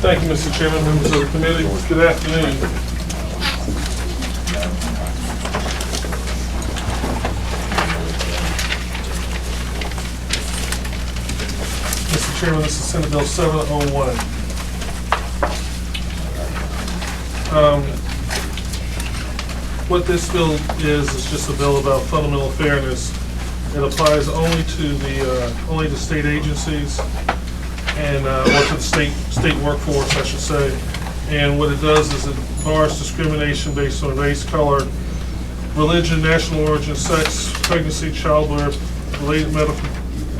Thank you, Mr. Chairman, members of the committee. Good afternoon. Mr. Chairman, this is Senate Bill 701. What this bill is just a bill about fundamental fairness. It applies only to the state agencies and or to the state workforce, I should say. And what it does is it bars discrimination based on race, color, religion, national origin, sex, pregnancy, childbirth, related medical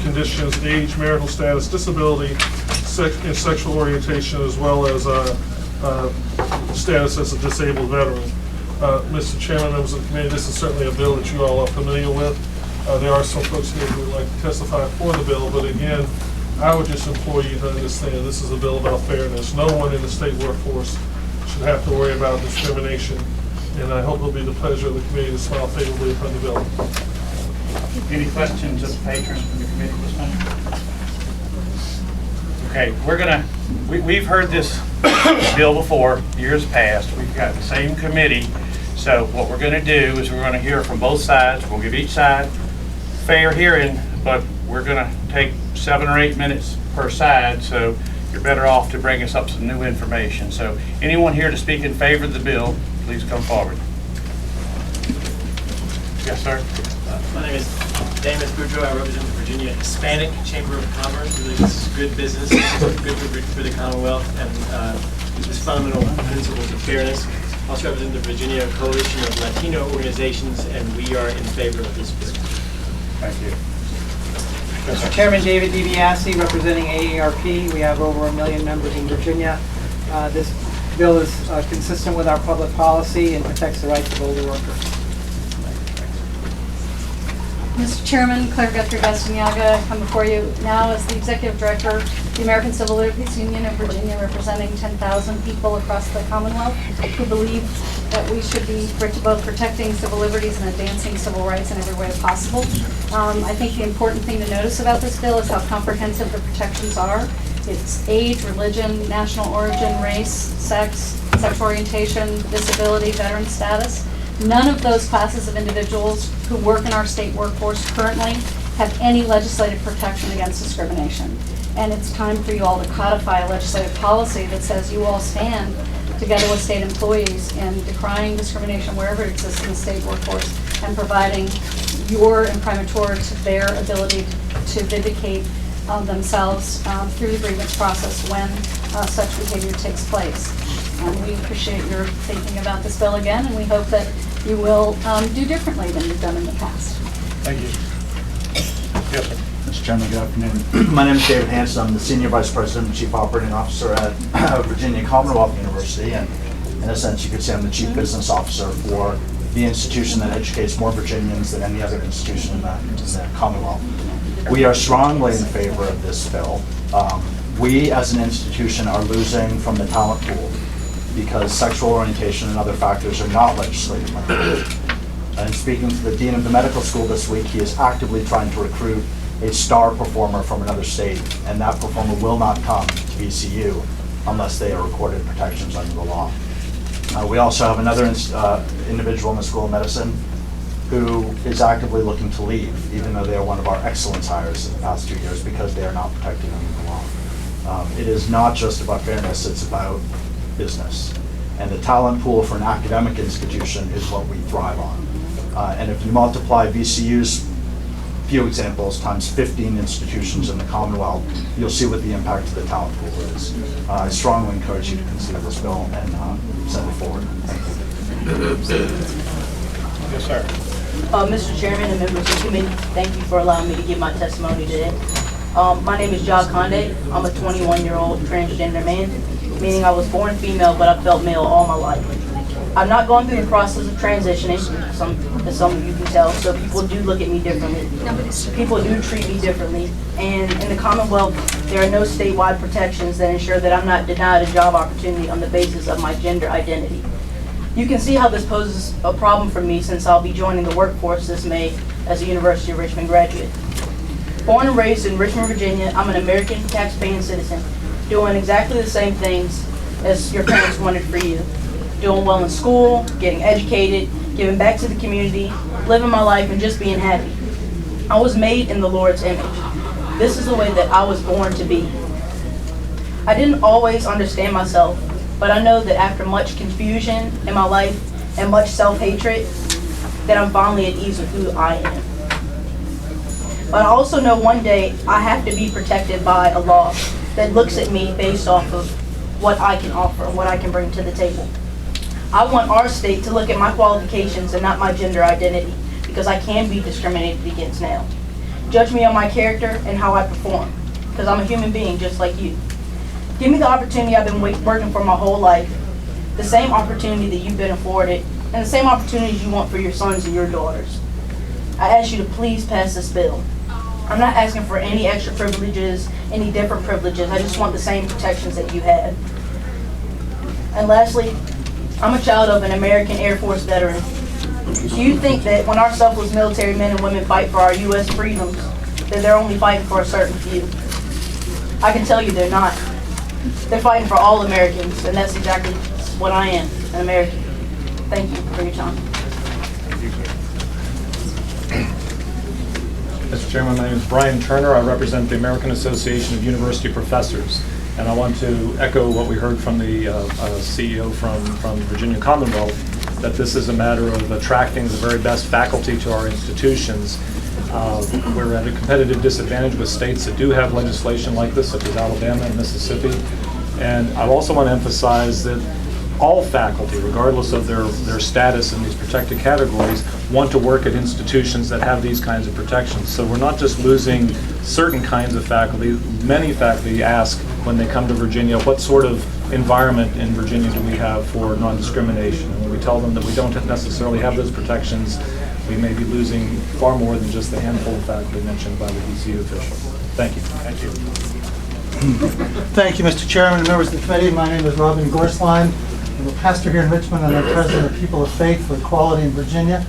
conditions, age, marital status, disability, and sexual orientation, as well as status as a disabled veteran. Mr. Chairman, members of the committee, this is certainly a bill that you all are familiar with. There are some folks here who would like to testify for the bill, but again, I would just implore you to understand this is a bill about fairness. No one in the state workforce should have to worry about discrimination, and I hope it'll be the pleasure of the committee to smile favorably upon the bill. Any questions of the patrons from the committee this time? Okay, we've heard this bill before, years past. We've got the same committee. So what we're going to do is we're going to hear from both sides. We'll give each side fair hearing, but we're going to take 7 or 8 minutes per side, so you're better off to bring us up some new information. So anyone here to speak in favor of the bill, please come forward. Yes, sir. My name is David Boudreau. I represent the Virginia Hispanic Chamber of Commerce. We believe this is good business, good for the Commonwealth, and there's fundamental principles of fairness. I also represent the Virginia Coalition of Latino Organizations, and we are in favor of this bill. Thank you. Mr. Chairman, David DiBiase, representing AARP. We have over 1 million members in Virginia. This bill is consistent with our public policy and protects the rights of older workers. Mr. Chairman, Claire Guthrie-Bastinaga, I come before you now as the Executive Director of the American Civil Liberties Union of Virginia, representing 10,000 people across the Commonwealth who believe that we should be both protecting civil liberties and advancing civil rights in every way possible. I think the important thing to notice about this bill is how comprehensive the protections are. It's age, religion, national origin, race, sex, sexual orientation, disability, veteran status. None of those classes of individuals who work in our state workforce currently have any legislative protection against discrimination. And it's time for you all to codify a legislative policy that says you all stand together with state employees in decrying discrimination wherever it exists in the state workforce and providing your imprimatur to their ability to vindicate themselves through the grievance process when such behavior takes place. We appreciate your thinking about this bill again, and we hope that you will do differently than you've done in the past. Thank you. Yes, sir. Mr. Chairman, good afternoon. My name is David Hanson. I'm the Senior Vice President and Chief Operating Officer at Virginia Commonwealth University, and in a sense you could say I'm the Chief Business Officer for the institution that educates more Virginians than any other institution in the Commonwealth. We are strongly in favor of this bill. We as an institution are losing from the talent pool because sexual orientation and other factors are not legislated. And speaking to the Dean of the Medical School this week, he is actively trying to recruit a star performer from another state, and that performer will not come to VCU unless they are accorded protections under the law. We also have another individual in the School of Medicine who is actively looking to leave, even though they are one of our excellence hires in the past 2 years, because they are not protected under the law. It is not just about fairness, it's about business. And the talent pool for an academic institution is what we thrive on. And if you multiply VCU's few examples times 15 institutions in the Commonwealth, you'll see what the impact of the talent pool is. I strongly encourage you to consider this bill and send it forward. Thank you. Yes, sir. Mr. Chairman and members of the committee, thank you for allowing me to give my testimony today. My name is Jacques Conde. I'm a 21-year-old transgender man, meaning I was born female, but I felt male all my life. I've not gone through the process of transitioning, as some of you can tell, so people do look at me differently. People do treat me differently, and in the Commonwealth, there are no statewide protections that ensure that I'm not denied a job opportunity on the basis of my gender identity. You can see how this poses a problem for me since I'll be joining the workforce this May as a University of Richmond graduate. Born and raised in Richmond, Virginia, I'm an American tax-paying citizen. doing exactly the same things as your parents wanted for you. Doing well in school, getting educated, giving back to the community, living my life, and just being happy. I was made in the Lord's image. This is the way that I was born to be. I didn't always understand myself, but I know that after much confusion in my life and much self-hatred, that I'm finally at ease with who I am. But I also know one day I have to be protected by a law that looks at me based off of what I can offer and what I can bring to the table. I want our state to look at my qualifications and not my gender identity, because I can be discriminated against now. Judge me on my character and how I perform, because I'm a human being just like you. Give me the opportunity I've been working for my whole life, the same opportunity that you've been afforded, and the same opportunities you want for your sons and your daughters. I ask you to please pass this bill. I'm not asking for any extra privileges, any different privileges. I just want the same protections that you had. And lastly, I'm a child of an American Air Force veteran. Do you think that when our selfless military men and women fight for our U.S. freedoms, that they're only fighting for a certain few? I can tell you they're not. They're fighting for all Americans, and that's exactly what I am, an American. Thank you for your time. Mr. Chairman, my name is Brian Turner. I represent the American Association of University Professors. And I want to echo what we heard from the CEO from Virginia Commonwealth, that this is a matter of attracting the very best faculty to our institutions. We're at a competitive disadvantage with states that do have legislation like this, such as Alabama and Mississippi. And I also want to emphasize that all faculty, regardless of their status in these protected categories, want to work at institutions that have these kinds of protections. So we're not just losing certain kinds of faculty. Many faculty ask when they come to Virginia, what sort of environment in Virginia do we have for non-discrimination? And when we tell them that we don't necessarily have those protections, we may be losing far more than just the handful of faculty mentioned by the VCU official. Thank you. Thank you. Thank you, Mr. Chairman and members of the committee. My name is Robin Gorsline. I'm a pastor here in Richmond, and I'm president of People of Faith for Equality in Virginia.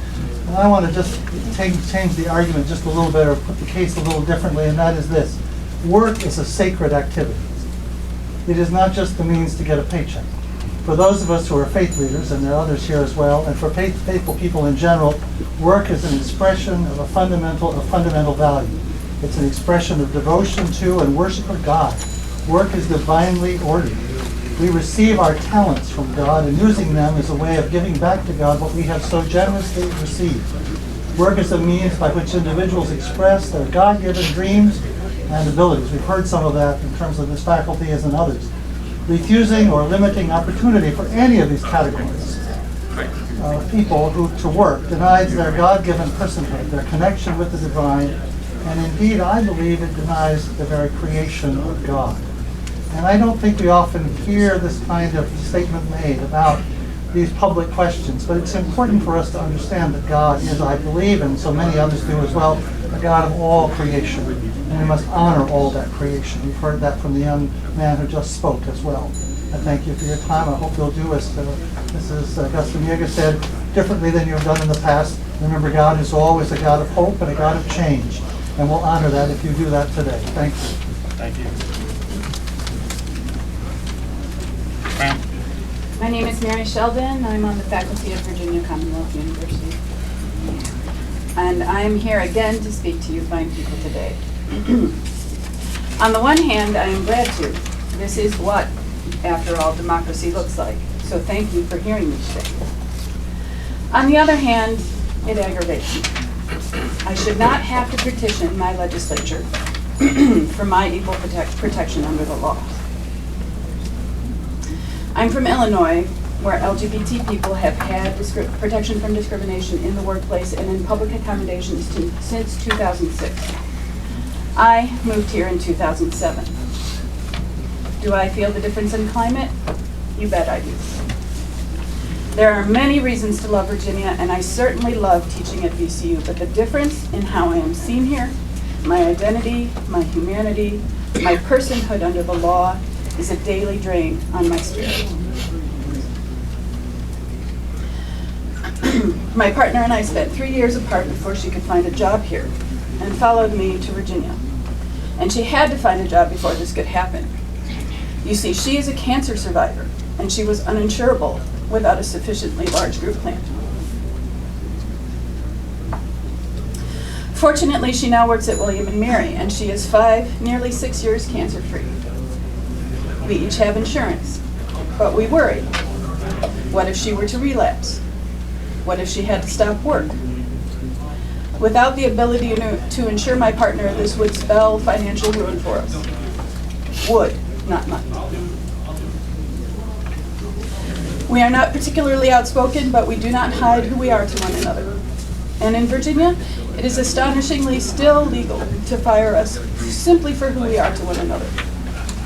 And I want to just change the argument just a little bit, or put the case a little differently, and that is this. Work is a sacred activity. It is not just the means to get a paycheck. For those of us who are faith leaders, and there are others here as well, and for faithful people in general, work is an expression of a fundamental value. It's an expression of devotion to and worship of God. Work is divinely ordered. We receive our talents from God, and using them is a way of giving back to God what we have so generously received. Work is a means by which individuals express their God-given dreams and abilities. We've heard some of that in terms of this faculty as in others. Refusing or limiting opportunity for any of these categories people who to work denies their God-given personhood, their connection with the divine, and indeed I believe it denies the very creation of God. And I don't think we often hear this kind of statement made about these public questions, but it's important for us to understand that God is, I believe, and so many others do as well, a God of all creation, and we must honor all that creation. We've heard that from the young man who just spoke as well. I thank you for your time. I hope you'll do as Mrs. Gustiniega said, differently than you've done in the past. Remember, God is always a God of hope and a God of change, and we'll honor that if you do that today. Thank you. Thank you. My name is Mary Sheldon. I'm on the faculty of Virginia Commonwealth University. And I am here again to speak to you fine people today. On the one hand, I am glad to. This is what, after all, democracy looks like. So thank you for hearing me today. On the other hand, it aggravates me. I should not have to petition my legislature for my equal protection under the law. I'm from Illinois, where LGBT people have had protection from discrimination in the workplace and in public accommodations since 2006. I moved here in 2007. Do I feel the difference in climate? You bet I do. There are many reasons to love Virginia, and I certainly love teaching at VCU, but the difference in how I am seen here, my identity, my humanity, my personhood under the law, is a daily drain on my spirit. My partner and I spent 3 years apart before she could find a job here and followed me to Virginia. And she had to find a job before this could happen. You see, she is a cancer survivor, and she was uninsurable without a sufficiently large group plan. Fortunately, she now works at William & Mary, and she is 5, nearly 6 years cancer-free. We each have insurance, but we worry. What if she were to relapse? What if she had to stop work? Without the ability to insure my partner, this would spell financial ruin for us. Would, not money. We are not particularly outspoken, but we do not hide who we are to one another. And in Virginia, it is astonishingly still legal to fire us simply for who we are to one another,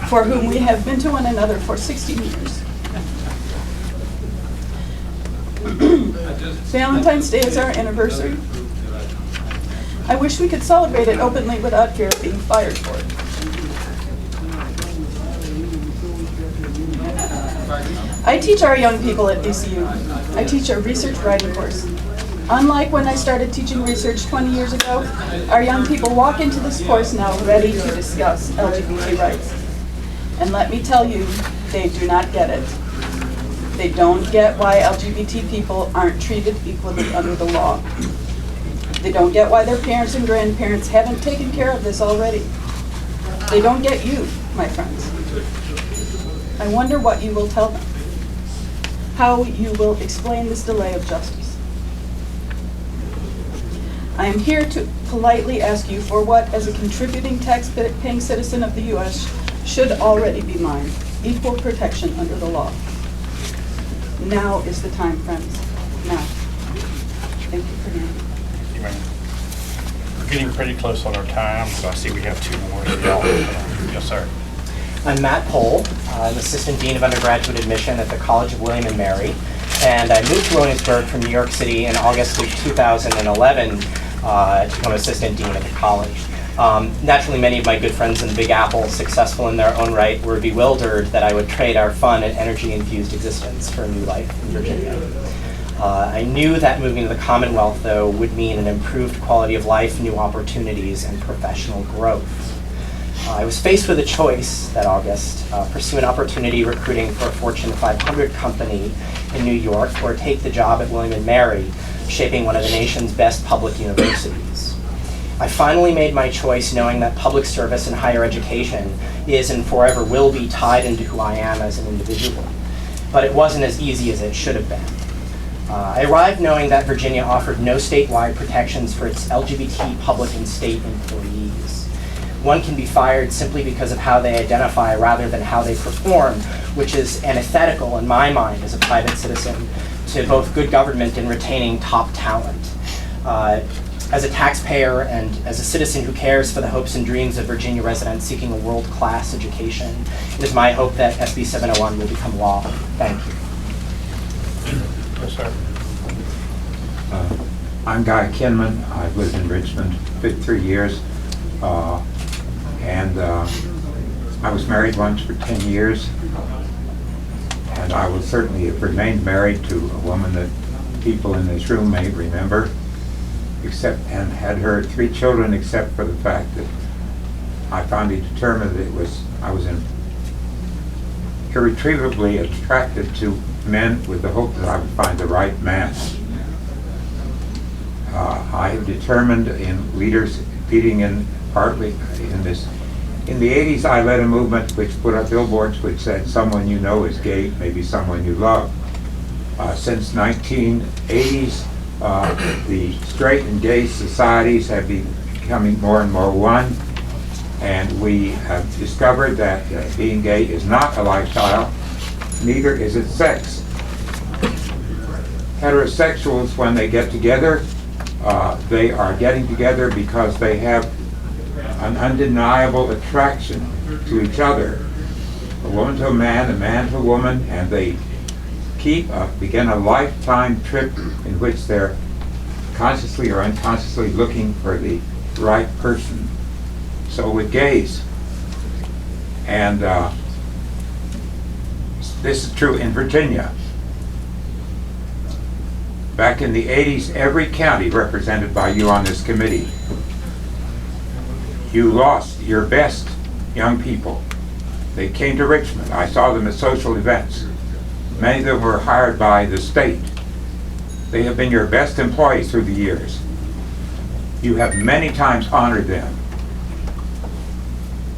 for whom we have been to one another for 16 years. Valentine's Day is our anniversary. I wish we could celebrate it openly without fear of being fired for it. I teach our young people at VCU. I teach a research writing course. Unlike when I started teaching research 20 years ago, our young people walk into this course now ready to discuss LGBT rights. And let me tell you, they do not get it. They don't get why LGBT people aren't treated equally under the law. They don't get why their parents and grandparents haven't taken care of this already. They don't get you, my friends. I wonder what you will tell them. How you will explain this delay of justice. I am here to politely ask you for what, as a contributing tax-paying citizen of the U.S., should already be mine: equal protection under the law. Now is the time, friends. Now. Thank you for hearing me. We're getting pretty close on our time, so I see we have 2 more. Yes, sir. I'm Matt Pohl. I'm Assistant Dean of Undergraduate Admission at the College of William & Mary, and I moved to Williamsburg from New York City in August of 2011 to become Assistant Dean at the college. Naturally, many of my good friends in the Big Apple, successful in their own right, were bewildered that I would trade our fun and energy-infused existence for a new life in Virginia. I knew that moving to the Commonwealth, though, would mean an improved quality of life, new opportunities, and professional growth. I was faced with a choice that August: pursue an opportunity recruiting for a Fortune 500 company in New York, or take the job at William & Mary, shaping one of the nation's best public universities. I finally made my choice knowing that public service and higher education is and forever will be tied into who I am as an individual. But it wasn't as easy as it should have been. I arrived knowing that Virginia offered no statewide protections for its LGBT public and state employees. One can be fired simply because of how they identify rather than how they perform, which is antithetical in my mind as a private citizen to both good government and retaining top talent. As a taxpayer and as a citizen who cares for the hopes and dreams of Virginia residents seeking a world-class education, it is my hope that SB701 will become law. Thank you. Yes, sir. I'm Guy Kinman. I've lived in Richmond 53 years. I was married once for 10 years. And I will certainly have remained married to a woman that people in this room may remember, and had her 3 children, except for the fact that I finally determined that I was irretrievably attracted to men with the hope that I would find the right man. I have determined in leading in partly in this. In the 80s, I led a movement which put up billboards which said, "Someone you know is gay, maybe someone you love." Since 1980s, the straight and gay societies have been becoming more and more one, and we have discovered that being gay is not a lifestyle, neither is it sex. Heterosexuals, when they get together, they are getting together because they have an undeniable attraction to each other. A woman to a man to a woman, and they begin a lifetime trip in which they're consciously or unconsciously looking for the right person. So with gays, and this is true in Virginia. Back in the 80s, every county represented by you on this committee, you lost your best young people They came to Richmond. I saw them at social events. Many of them were hired by the state. They have been your best employees through the years. You have many times honored them.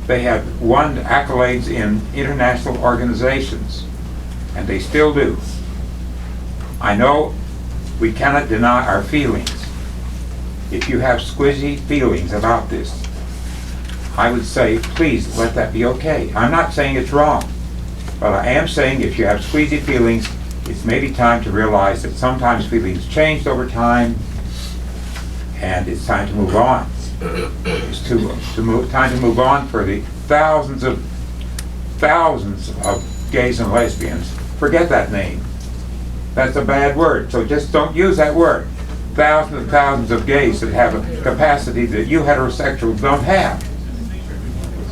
They have won accolades in international organizations, and they still do. I know we cannot deny our feelings. If you have squizzy feelings about this, I would say, please let that be okay. I'm not saying it's wrong, but I am saying if you have squeezy feelings, it's maybe time to realize that sometimes feelings changed over time, and it's time to move on. It's time to move on for the thousands of gays and lesbians. Forget that name. That's a bad word, so just don't use that word. Thousands and thousands of gays that have a capacity that you heterosexuals don't have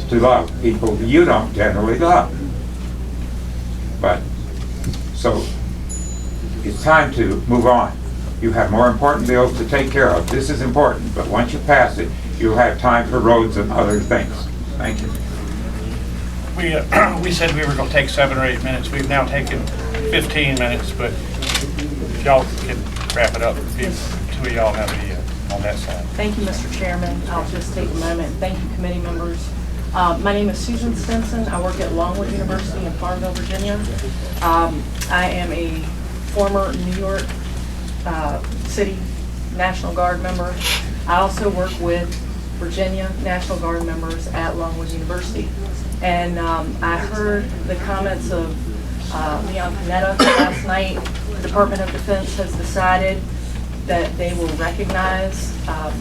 to love people that you don't generally love. But, so, it's time to move on. You have more important bills to take care of. This is important, but once you pass it, you'll have time for roads and other things. Thank you. We said we were going to take 7 or 8 minutes. We've now taken 15 minutes, but if y'all can wrap it up, if two of y'all have any on that side. Thank you, Mr. Chairman. I'll just take a moment. Thank you, committee members. My name is Susan Stinson. I work at Longwood University in Farmville, Virginia. I am a former New York City National Guard member. I also work with Virginia National Guard members at Longwood University. And I heard the comments of Leon Panetta last night. The Department of Defense has decided that they will recognize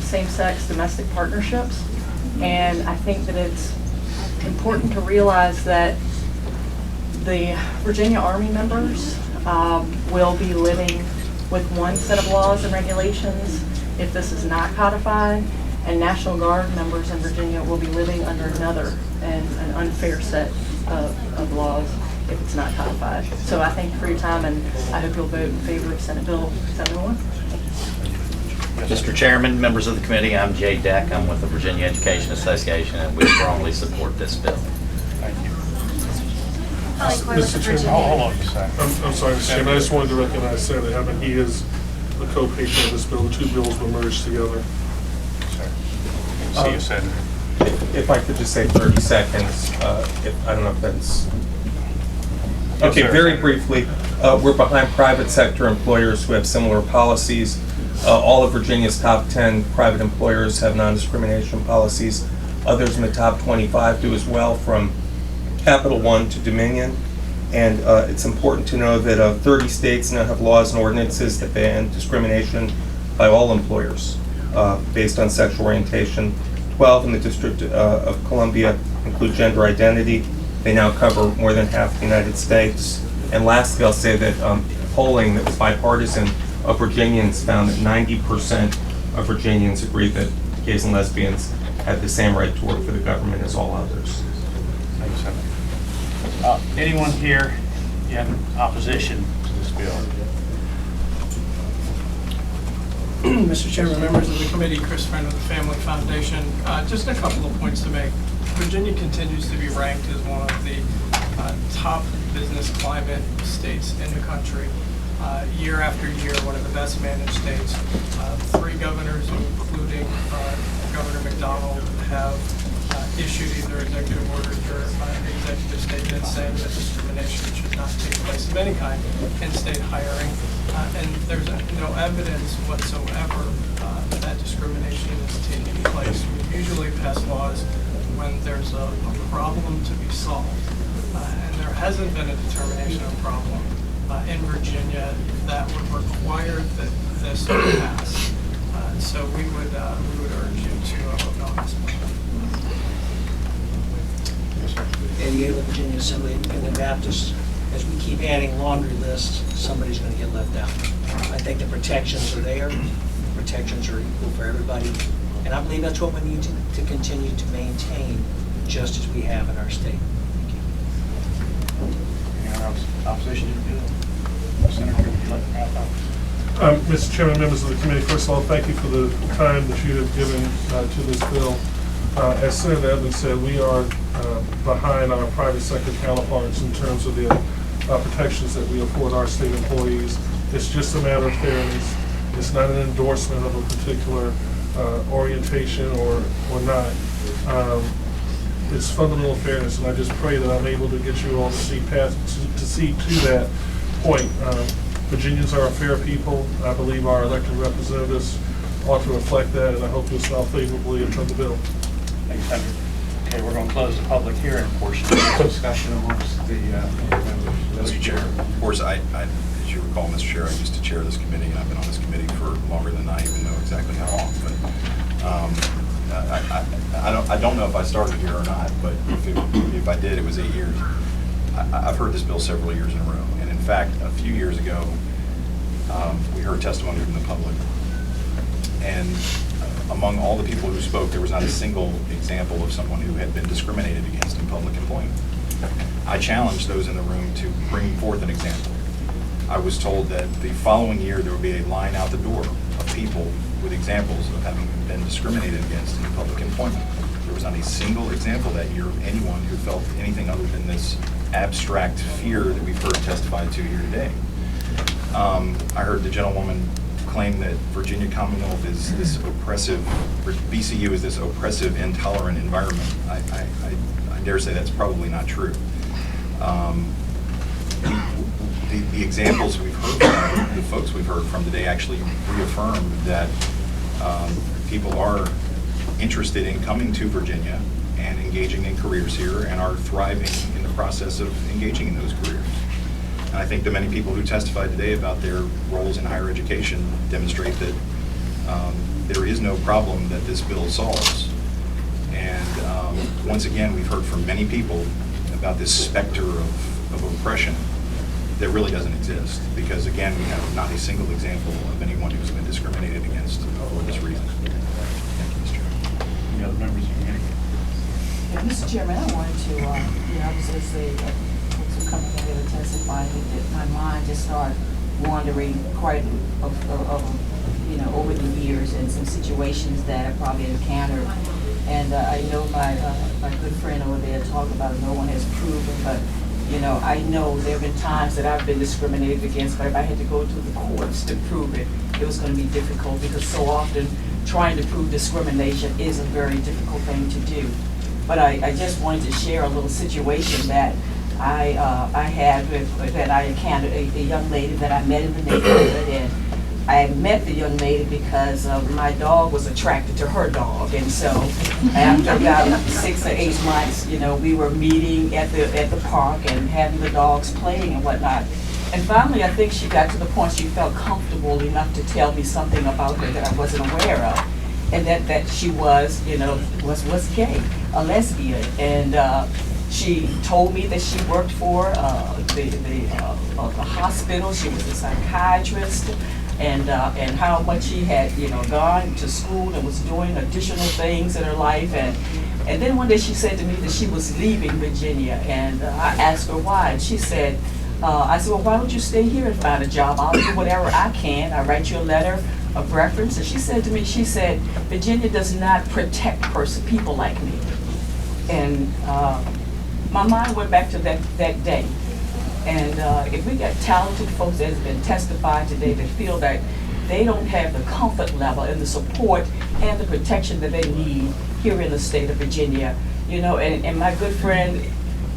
same-sex domestic partnerships. And I think that it's important to realize that the Virginia Army members will be living with one set of laws and regulations if this is not codified, and National Guard members in Virginia will be living under another and an unfair set of laws if it's not codified. So I thank you for your time, and I hope you'll vote in favor of Senate Bill 701. Mr. Chairman, members of the committee, I'm Jay Deck. I'm with the Virginia Education Association, and we strongly support this bill. Thank you. Mr. Chairman, Hold on just a second. I'm sorry, Mr. Chairman, I just wanted to recognize Senator Hammond. He is a co-patron of this bill. The two bills were merged together. See you, Senator. If I could just say 30 seconds, I don't know if that's... Okay, sir. very briefly, we're behind private sector employers who have similar policies. All of Virginia's top 10 private employers have non-discrimination policies. Others in the top 25 do as well, from Capital One to Dominion. And it's important to know that 30 states now have laws and ordinances that ban discrimination by all employers based on sexual orientation. 12 in the District of Columbia include gender identity. They now cover more than half the United States. And lastly, I'll say that polling that was bipartisan of Virginians found that 90% of Virginians agree that gays and lesbians have the same right to work for the government as all others. Thank you, Senator. Anyone here in opposition to this bill? Mr. Chairman, members of the committee, Chris Friend of the Family Foundation, just a couple of points to make. Virginia continues to be ranked as one of the top business climate states in the country. Year after year, one of the best managed states. 3 governors, including Governor McDonald, have issued either executive orders or executive statements saying that discrimination should not take place of any kind in state hiring. And there's no evidence whatsoever that discrimination is taking place. We usually pass laws when there's a problem to be solved. And there hasn't been a determination of problem in Virginia that would require that this to pass. So we would urge you to vote on this bill. Eddie Gale, Virginia Assembly Independent Baptist. As we keep adding laundry lists, somebody's going to get left out. I think the protections are there. Protections are equal for everybody. And I believe that's what we need to continue to maintain, just as we have in our state. Anyone else opposition to the bill? Senator, would you like to wrap up? Mr. Chairman, members of the committee, first of all, thank you for the time that you have given to this bill. As Senator Edmonds said, we are behind our private sector counterparts in terms of the protections that we afford our state employees. It's just a matter of fairness. It's not an endorsement of a particular orientation or not. It's fundamental fairness, and I just pray that I'm able to get you all to see to that point. Virginians are a fair people. I believe our elected representatives ought to reflect that, and I hope you'll smile favorably and turn the bill. Thanks, Senator. Okay, we're going to close the public hearing portion of the discussion amongst the members. Mr. Chair, of course, as you recall, Mr. Chair, I used to chair this committee, and I've been on this committee for longer than I even know exactly how long. But I don't know if I started here or not, but if I did, it was 8 years. I've heard this bill several years in a row, and in fact, a few years ago, we heard testimony from the public, and among all the people who spoke, there was not a single example of someone who had been discriminated against in public employment. I challenged those in the room to bring forth an example. I was told that the following year there would be a line out the door of people with examples of having been discriminated against in public employment. There was not a single example that year of anyone who felt anything other than this abstract fear that we've heard testified to here today. I heard the gentlewoman claim that Virginia Commonwealth is this oppressive, VCU is this oppressive, intolerant environment. I dare say that's probably not true. The examples we've heard from, the folks we've heard from today actually reaffirmed that people are interested in coming to Virginia and engaging in careers here and are thriving in the process of engaging in those careers. And I think the many people who testified today about their roles in higher education demonstrate that there is no problem that this bill solves. And once again, we've heard from many people about this specter of oppression that really doesn't exist, because again, we have not a single example of anyone who's been discriminated against for this reason. Thank you, Mr. Chair. Any other members of the committee? Yeah, Mr. Chairman, I wanted to, I was going to say, folks who coming in here to testify, that my mind just started wandering quite over the years and some situations that I probably encountered. And I know my good friend over there talked about no one has proven, but I know there have been times that I've been discriminated against, but if I had to go to the courts to prove it, it was going to be difficult, because so often trying to prove discrimination is a very difficult thing to do. But I just wanted to share a little situation that I had that I encountered a young lady that I met in the neighborhood, and I met the young lady because my dog was attracted to her dog, and so after about 6 or 8 months, we were meeting at the park and having the dogs playing and whatnot. And finally, I think she got to the point she felt comfortable enough to tell me something about her that I wasn't aware of, and that she was, was gay, a lesbian, and she told me that she worked for the hospital. She was a psychiatrist. And how much she had, gone to school and was doing additional things in her life. And then one day she said to me that she was leaving Virginia, and I asked her why. And she said, I said, well, why don't you stay here and find a job? I'll do whatever I can. I write you a letter of reference. And she said to me, she said, Virginia does not protect people like me. And my mind went back to that day. And if we got talented folks that has been testified today that feel that they don't have the comfort level and the support and the protection that they need here in the state of Virginia, and my good friend,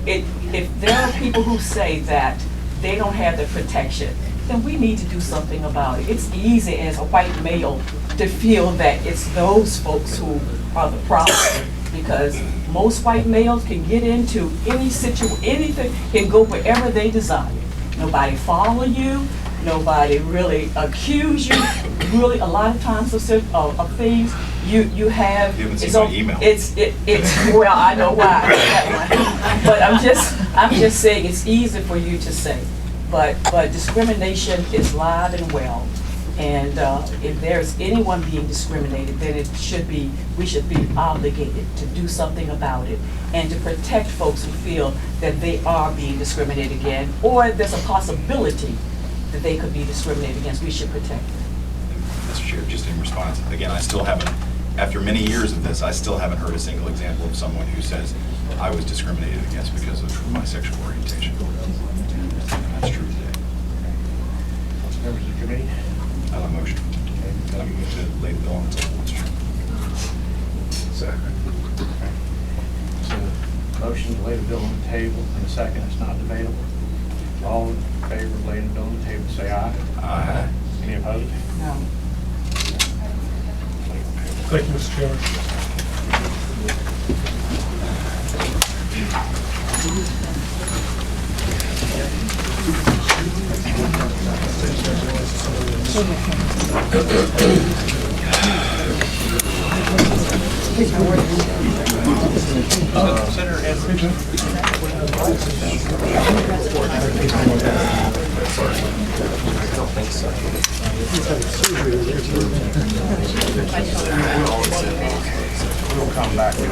if there are people who say that they don't have the protection, then we need to do something about it. It's easy as a white male to feel that it's those folks who are the problem, because most white males can get into any situation, anything, can go wherever they desire. Nobody follow you, nobody really accuse you. Really, a lot of times of things you have. You haven't seen my email. It's well, I know why. But I'm just saying it's easy for you to say. But discrimination is live and well. And if there's anyone being discriminated, then we should be obligated to do something about it and to protect folks who feel that they are being discriminated against, or there's a possibility that they could be discriminated against. We should protect them. Mr. Chair, just in response, again, I still haven't after many years of this, I still haven't heard a single example of someone who says, I was discriminated against because of my sexual orientation. And that's true today. Members of the committee? I have a motion. I move to lay the bill on the table, Mr. Chairman. Second. So, motion to lay the bill on the table, and a second, it's not debatable. All in favor of laying the bill on the table, say aye. Aye. Any opposed? No. Thank you, Mr. Chairman. We'll come back to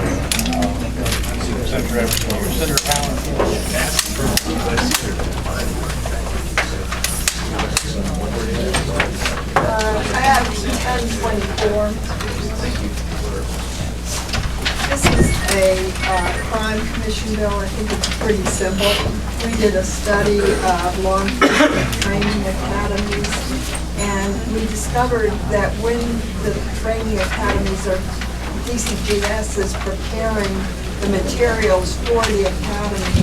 Senator I have 1024. This is a crime commission bill. I think it's pretty simple. We did a study of law enforcement training academies, and we discovered that when the training academies are, DCGS is preparing the materials for the academies,